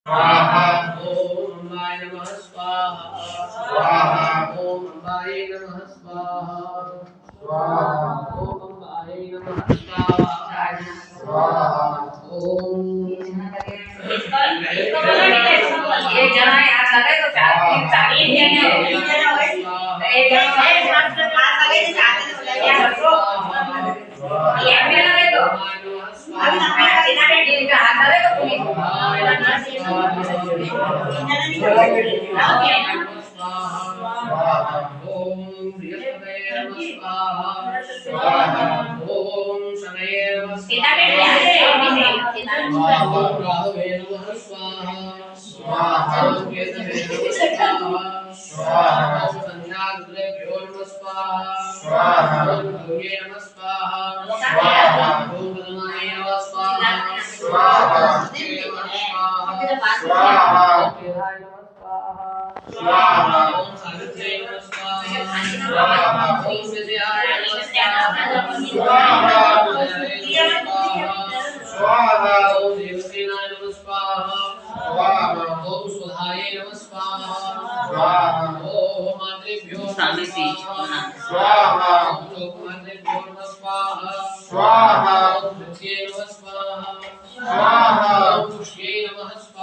स्वाहा ओम अंबाय नमः स्वाहा स्वाहा ओम अंबाय नमः स्वाहा स्वाहा ओम अंबाय नमः स्वाहा स्वाहा ओम एक जना हाथ लगे तो चार तीन जना होए एक जना हाथ लगे तो चार दिन हो जाएगा हटो एक भी लगे तो अभी ना सीधा के दिल का हाथ लगे तो पुलिस ओम बृहस्पतये नमः स्वाहा ओम शनये नमः सीधा के सीधा ओम राहवे नमः स्वाहा ओम केतवे नमः स्वाहा ओम संध्याग्रेभ्यो नमः स्वाहा ओम भव्ये नमः स्वाहा ओम पद्माय नमः स्वाहा ओम केतवे नमः स्वाहा ओम केदाय नमः स्वाहा ओम सावित्र्यै नमः स्वाहा ओम विद्याय नमः स्वाहा स्वाहा ओम देवसेनाय नमः स्वाहा ओम सुधाय नमः स्वाहा ओम मातृभ्यो स्वाहा स्वाहा ओम लोकमातृभ्यो नमः स्वाहा स्वाहा ओम